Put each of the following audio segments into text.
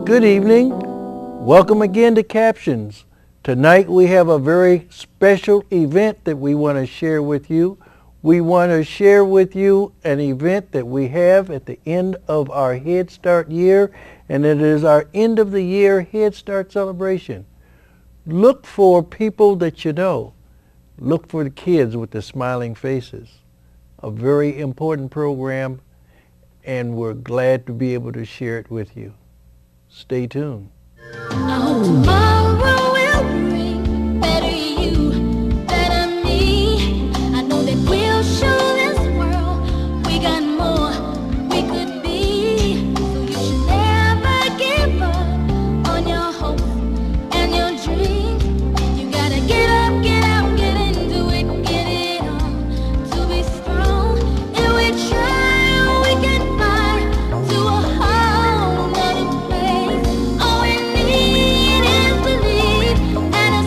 Good evening. Welcome again to Captions. Tonight we have a very special event that we want to share with you. We want to share with you an event that we have at the end of our Head Start year, and it is our end of the year Head Start celebration. Look for people that you know. Look for the kids with the smiling faces. A very important program, and we're glad to be able to share it with you. Stay tuned. Tomorrow will bring better you, better me. I know that we'll show this world we got more we could be. So you should never give up on your hope and your dreams. You gotta get up, get out, get into it, get it on to be strong. If we try, we can fly to a whole nother place. All we need is believe and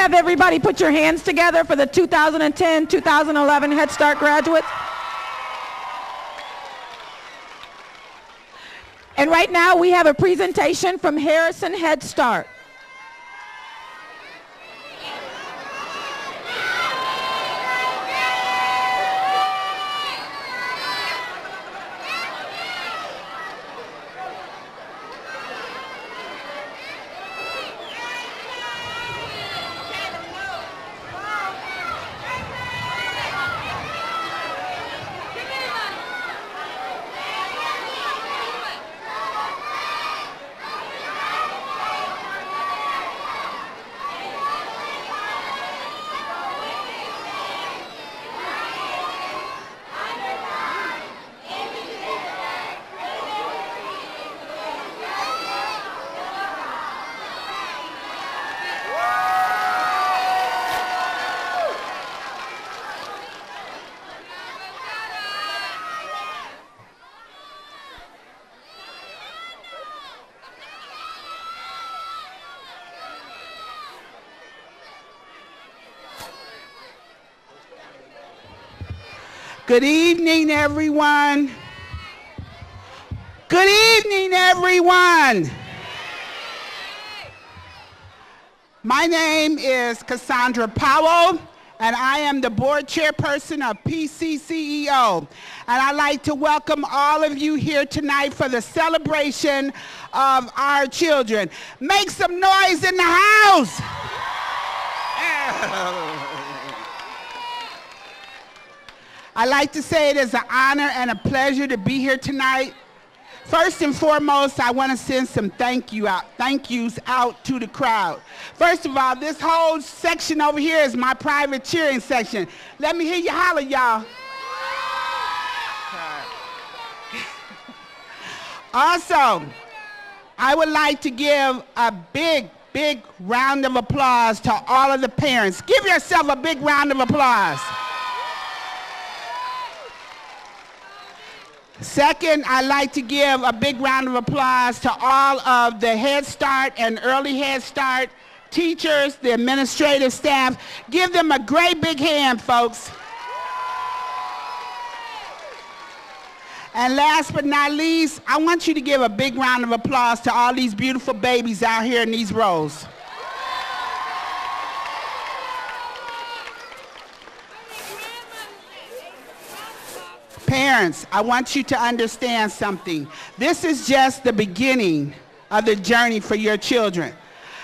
have everybody put your hands together for the 2010-2011 Head Start graduates? And right now we have a presentation from Harrison Head Start. Good evening, everyone. Good evening, everyone. My name is Cassandra Powell, and I am the board chairperson of PCCEO. And I'd like to welcome all of you here tonight for the celebration of our children. Make some noise in the house. I'd like to say it is an honor and a pleasure to be here tonight. First and foremost, I want to send some thank yous out to the crowd. First of all, this whole section over here is my private cheering section. Let me hear you holler, y'all. Also, I would like to give a big round of applause to all of the parents. Give yourself a big round of applause. Second, I'd like to give a big round of applause to all of the Head Start and Early Head Start teachers, the administrative staff. Give them a great big hand, folks. And last but not least, I want you to give a big round of applause to all these beautiful babies out here in these rows. Parents, I want you to understand something. This is just the beginning of the journey for your children.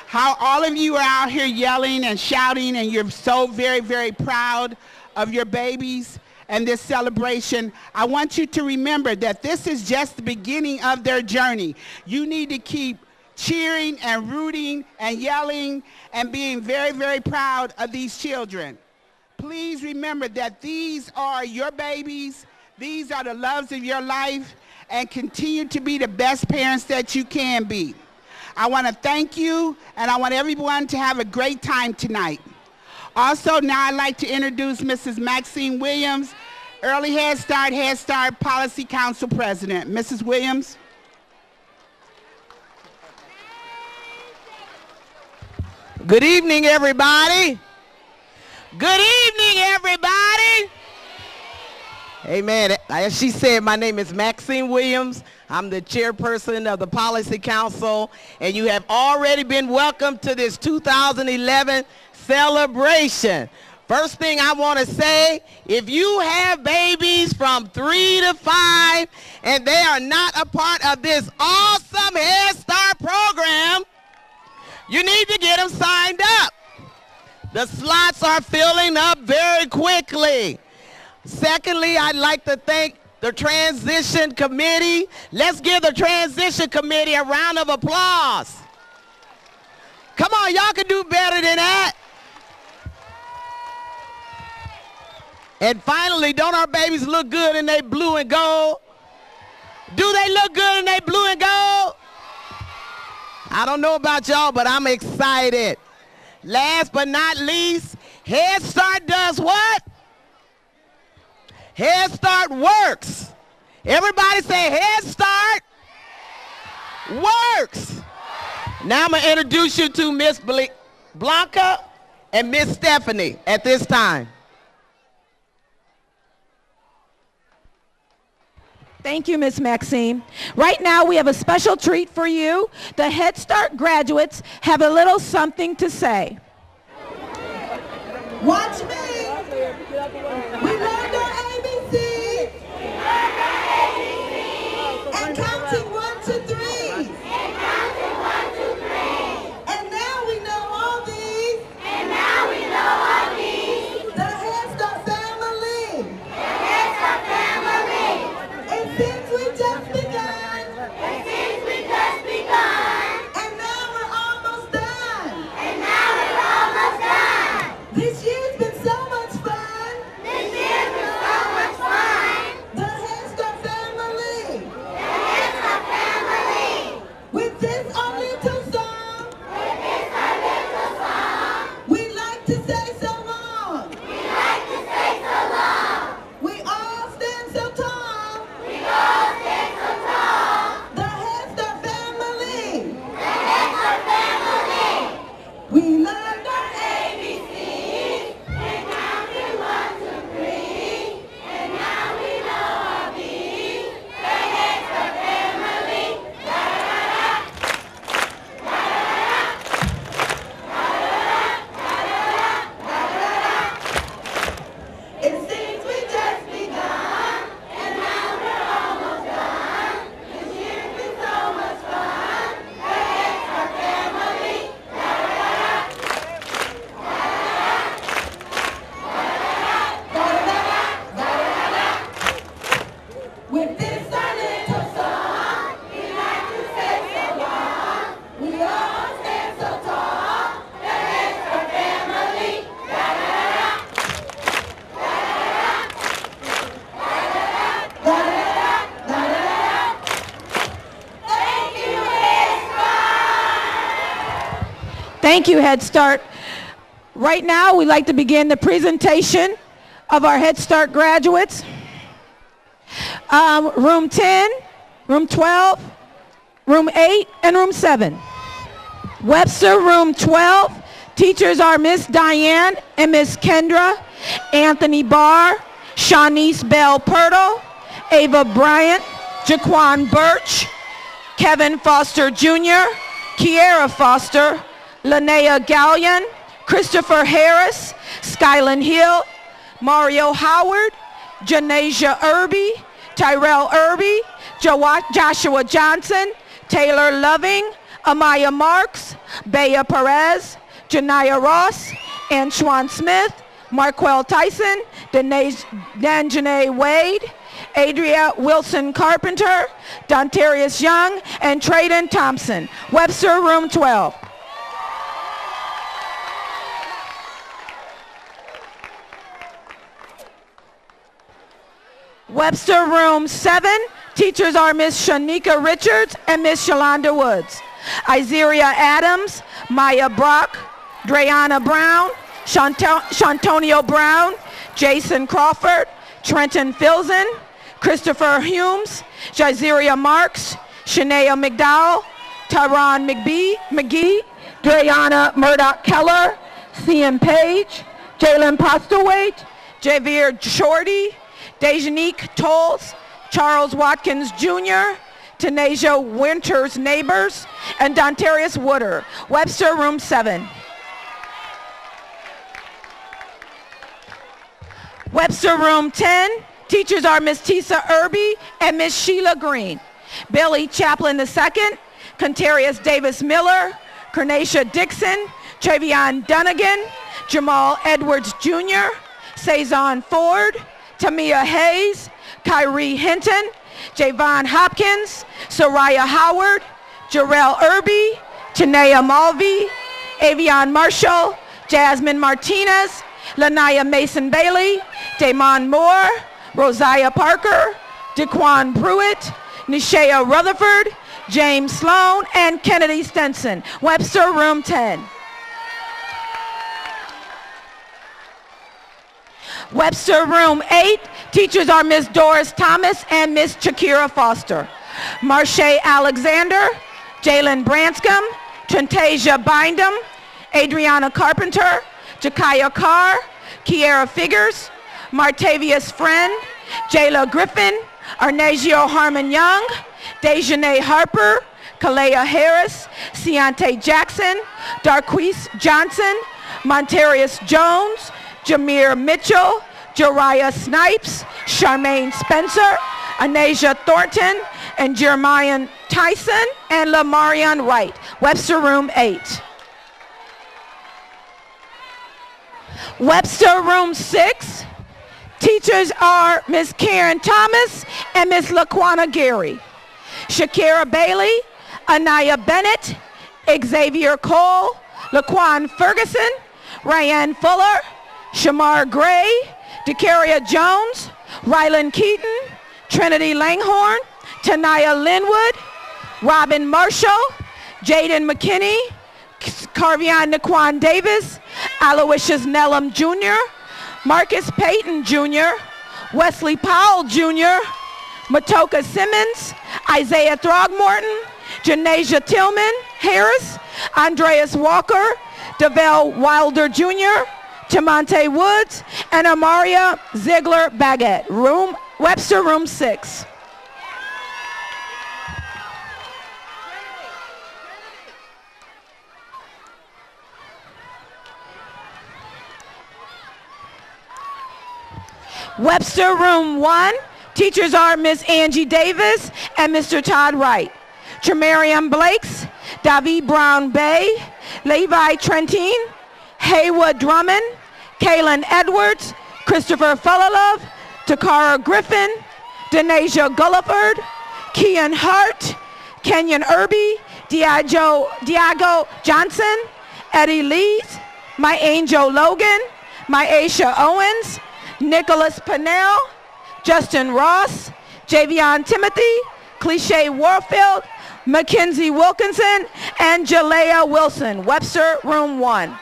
How all of you are out here yelling and shouting, and you're so very proud of your babies and this celebration. I want you to remember that this is just the beginning of their journey. You need to keep cheering and rooting and yelling and being very proud of these children. Please remember that these are your babies. These are the loves of your life, and continue to be the best parents that you can be. I want to thank you, and I want everyone to have a great time tonight. Also, now I'd like to introduce Mrs. Maxine Williams, Early Head Start Policy Council President. Mrs. Williams. Good evening, everybody. Good evening, everybody. Amen. As she said, my name is Maxine Williams. I'm the chairperson of the Policy Council, and you have already been welcomed to this 2011 celebration. First thing I want to say, if you have babies from 3 to 5 and they are not a part of this awesome Head Start program, you need to get them signed up. The slots are filling up very quickly. Secondly, I'd like to thank the Transition Committee. Let's give the Transition Committee a round of applause. Come on, y'all can do better than that. And finally, don't our babies look good in they blue and gold? Do they look good in they blue and gold? I don't know about y'all, but I'm excited. Last but not least, Head Start does what? Head Start works. Everybody say Head Start works. Now I'm going to introduce you to Miss Blanca and Miss Stephanie at this time. Thank you, Miss Maxine. Right now, we have a special treat for you. The Head Start graduates have a little something to say. Watch me. We learned our ABC. And counting 1, 2, 3. And now we know all these. The Head Start family. And since we just begun. And now we're almost done. This year's been so much fun. The Head Start family. With this our little song. We like to say so long. We all stand so tall. The Head Start family. We learned our ABCs and counted 1, 2, 3, and now we know our B's. The Head Start family. It seems we just begun, and now we're almost done. This year's been so much fun. The Head Start family. With this our little song, we like to say so long. We all stand so tall. The Head Start family. Thank you, Head Start. Thank you, Head Start. Right now, we'd like to begin the presentation of our Head Start graduates. Room 10, room 12, room 8, and room 7. Webster, room 12. Teachers are Miss Diane and Miss Kendra, Anthony Barr, Shanice Bell Purtle, Ava Bryant, Jaquan Birch, Kevin Foster Jr., Kiera Foster, Linnea Gallion, Christopher Harris, Skyland Hill, Mario Howard, Janasia Irby, Tyrell Irby, Joshua Johnson, Taylor Loving, Amaya Marks, Bea Perez, Janiyah Ross, Antoine Smith, Marquel Tyson, Danjanae Wade, Adria Wilson Carpenter, Dontarius Young, and Trayden Thompson. Webster, room 12. Webster, room 7. Teachers are Miss Shanika Richards and Miss Shalonda Woods. Izeria Adams, Maya Brock, Dreana Brown, Shantonio Brown, Jason Crawford, Trenton Filzen, Christopher Humes, Jaziria Marks, Shania McDowell, Tyron McGee, Dreana Murdoch Keller, CM Page, Jalen Postlewaite, Javier Shorty, Dejanique Tolles, Charles Watkins Jr., Tanasia Winters Neighbors, and Dontarius Wooder. Webster, room 7. Webster, room 10. Teachers are Miss Tisa Irby and Miss Sheila Green. Billy Chaplin II, Contarius Davis Miller, Carnacia Dixon, Travion Dunnigan, Jamal Edwards Jr., Cezanne Ford, Tamia Hayes, Kyrie Hinton, Javon Hopkins, Soraya Howard, Jarrell Irby, Tanea Mulvey, Avion Marshall, Jasmine Martinez, Lanaya Mason Bailey, Damon Moore, Rosiah Parker, Daquan Pruitt, Nishea Rutherford, James Sloan, and Kennedy Stenson. Webster, room 10. Webster, room 8. Teachers are Miss Doris Thomas and Miss Shakira Foster. Marche Alexander, Jalen Branscombe, Trentasia Bindum, Adriana Carpenter, Jakaya Carr, Kiera Figures, Martavius Friend, Jayla Griffin, Arnagio Harmon Young, Dejanay Harper, Kalea Harris, Ciante Jackson, Darquise Johnson, Montarius Jones, Jameer Mitchell, Jariah Snipes, Charmaine Spencer, Anasia Thornton, and Jeremiah Tyson, and Lamarion Wright. Webster Room 8. Webster Room 6. Teachers are Ms. Karen Thomas and Ms. Laquana Gary. Shakira Bailey, Anaya Bennett, Xavier Cole, Laquan Ferguson, Ryan Fuller, Shamar Gray, DeCaria Jones, Rylan Keaton, Trinity Langhorn, Tanaya Linwood, Robin Marshall, Jaden McKinney, Carvion Naquan Davis, Aloysius Nellam Jr., Marcus Payton Jr., Wesley Powell Jr., Matoka Simmons, Isaiah Throgmorton, Janasia Tillman Harris, Andreas Walker, Devell Wilder Jr., Tamonte Woods, and Amaria Ziegler Baguette. Webster Room 6. Webster Room 1. Teachers are Ms. Angie Davis and Mr. Todd Wright. Tremarium Blakes, David Brown Bay, Levi Trentin, Haywood Drummond, Kaylin Edwards, Christopher Fullilove, Takara Griffin, Denasia Gulliford, Kian Hart, Kenyon Irby, Diago Johnson, Eddie Lees, My Angel Logan, Myasha Owens, Nicholas Pennell, Justin Ross, Javion Timothy, Cliche Warfield, Mackenzie Wilkinson, and Jalea Wilson. Webster Room 1.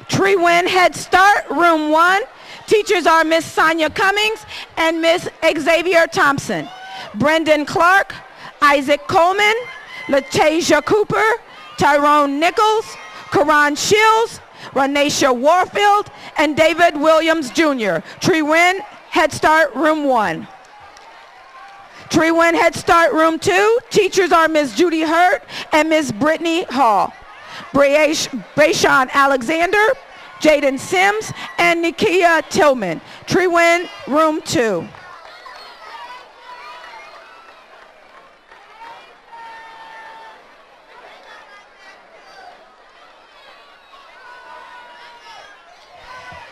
Treewin Head Start, Room 1. Teachers are Miss Sonia Cummings and Miss Xavier Thompson. Brendan Clark, Isaac Coleman, Latasia Cooper, Tyrone Nichols, Karan Shields, Renisha Warfield, and David Williams Jr. Treewin Head Start, Room 1. Treewin Head Start, Room 2. Teachers are Miss Judy Hurt and Miss Brittany Hall. Brayshawn Alexander, Jaden Sims, and Nikia Tillman. Treewin, Room 2.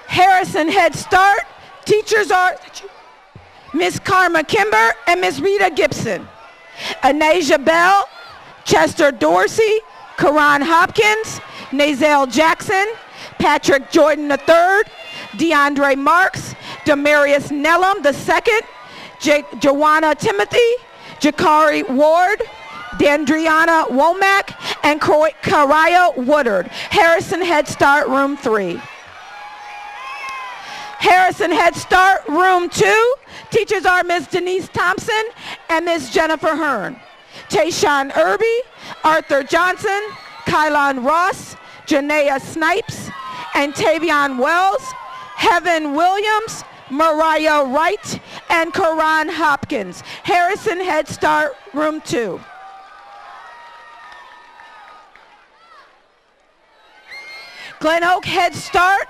Harrison Head Start. Teachers are Miss Karma Kimber and Miss Rita Gibson. Anasia Bell, Chester Dorsey, Karan Hopkins, Nazale Jackson, Patrick Jordan III, DeAndre Marks, Demarius Nellam II, Joanna Timothy, Jakari Ward, Dandriana Womack, and Karaya Woodard. Harrison Head Start, Room 3. Harrison Head Start, Room 2. Teachers are Ms. Denise Thompson and Ms. Jennifer Hearn. Tayshawn Irby, Arthur Johnson, Kylon Ross, Janaea Snipes, and Tavion Wells, Heaven Williams, Mariah Wright, and Karan Hopkins. Harrison Head Start, Room 2. Glen Oak Head Start,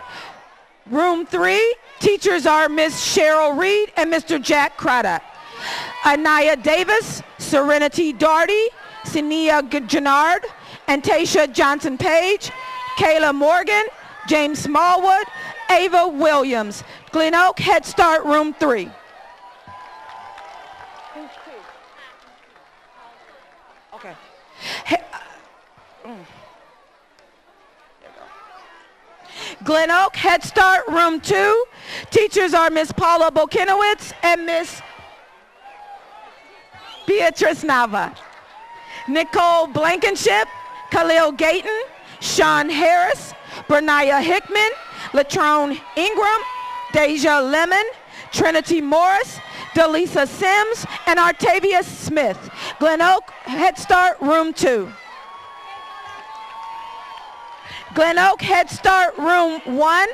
Room 3. Teachers are Ms. Cheryl Reed and Mr. Jack Craddock. Anaya Davis, Serenity Darty, Senia Jannard, and Tasha Johnson Page, Kayla Morgan, James Smallwood, Ava Williams. Glen Oak Head Start, Room 3. Okay. Glen Oak Head Start, Room 2. Teachers are Miss Paula Bokinowitz and Miss Beatrice Nava. Nicole Blankenship, Khalil Gayton, Sean Harris, Bernaya Hickman, Latrone Ingram, Deja Lemon, Trinity Morris, Delisa Sims, and Artavia Smith. Glen Oak Head Start, Room 2. Glen Oak Head Start, Room 1.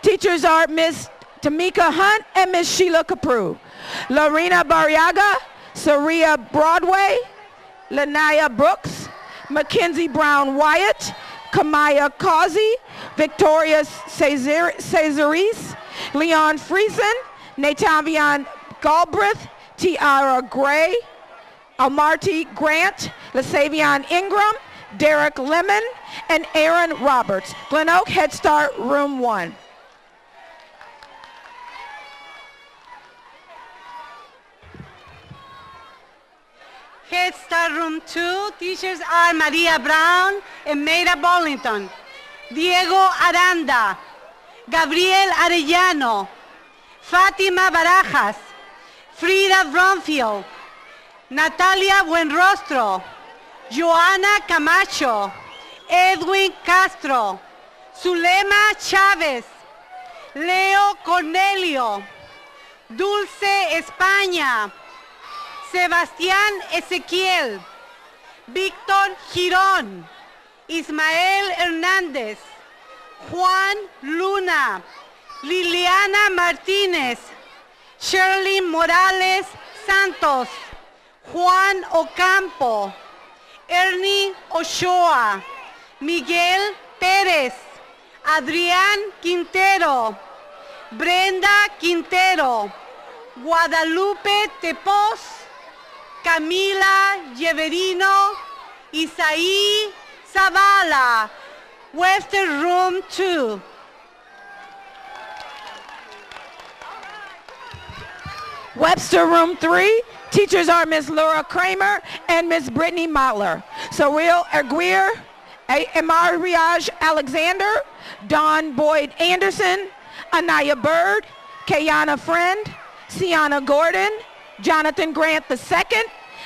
Teachers are Ms. Tamika Hunt and Ms. Sheila Caprew. Lorena Barriaga, Saria Broadway, Lanaya Brooks, Mackenzie Brown Wyatt, Kamaya Causey, Victoria Cesaris, Leon Friesen, Natavian Galbraith, Tiara Gray, Amarty Grant, Lasavion Ingram, Derek Lemon, and Aaron Roberts. Glen Oak Head Start, Room 1. Head Start Room 2, teachers are Maria Brown and Mayra Bollington, Diego Aranda, Gabriel Arellano, Fátima Barajas, Frida Bromfield, Natalia Buenrostro, Joana Camacho, Edwin Castro, Zulema Chávez, Leo Cornelio, Dulce España, Sebastián Ezequiel, Víctor Girón, Ismael Hernández, Juan Luna, Liliana Martínez, Shirley Morales Santos, Juan Ocampo, Ernie Ochoa, Miguel Pérez, Adrián Quintero, Brenda Quintero, Guadalupe Tepos, Camila Lleverino, Isaí Zavala, Western Room 2. Webster Room 3, teachers are Ms. Laura Kramer and Ms. Brittany Motler. Cyril Aguirre, Amariage Alexander, Dawn Boyd Anderson, Anaya Bird, Kayana Friend, Sienna Gordon, Jonathan Grant II,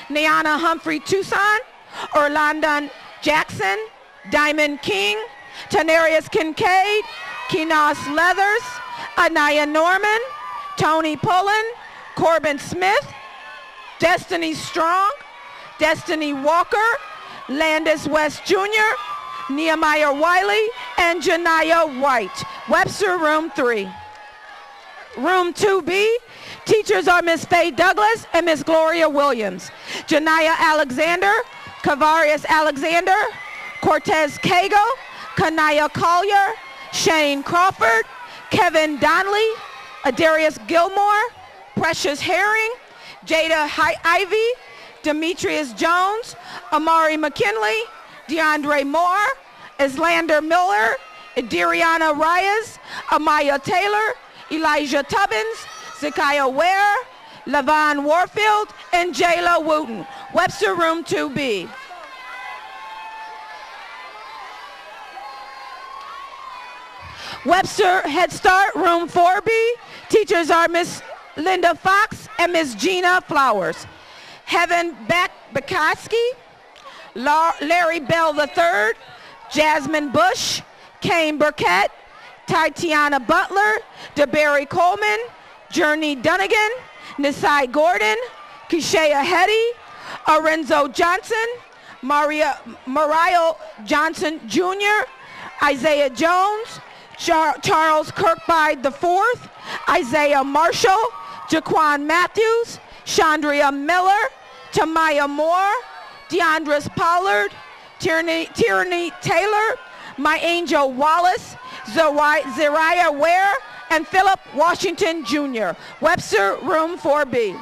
Niana Humphrey Tucson, Orlando Jackson, Diamond King, Tanarius Kincaid, Kinos Leathers, Anaya Norman, Tony Pullen, Corbin Smith, Destiny Strong, Destiny Walker, Landis West Jr., Nehemiah Wiley, and Janiyah White. Webster Room 3. Room 2B, teachers are Ms. Faye Douglas and Ms. Gloria Williams. Janiyah Alexander, Kavarius Alexander, Cortez Cago, Kanaya Collier, Shane Crawford, Kevin Donnelly, Adarius Gilmore, Precious Herring, Jada Ivy, Demetrius Jones, Amari McKinley, DeAndre Moore, Islander Miller, Idiriana Reyes, Amaya Taylor, Elijah Tubbins, Zekiah Ware, Levon Warfield, and Jayla Wooten. Webster Room 2B. Webster Head Start Room 4B. Teachers are Miss Linda Fox and Miss Gina Flowers. Heaven Bukowski, Larry Bell III, Jasmine Bush, Kane Burkett, Tatiana Butler, DeBerry Coleman, Journey Dunnigan, Nisai Gordon, Kishaya Hetty, Arenzo Johnson, Mariah Johnson Jr., Isaiah Jones, Charles Kirkbride IV, Isaiah Marshall, Jaquan Matthews, Chandria Miller, Tamaya Moore, DeAndres Pollard, Tierney Taylor, My Angel Wallace, Zariah Ware, and Philip Washington Jr. Webster Room 4B.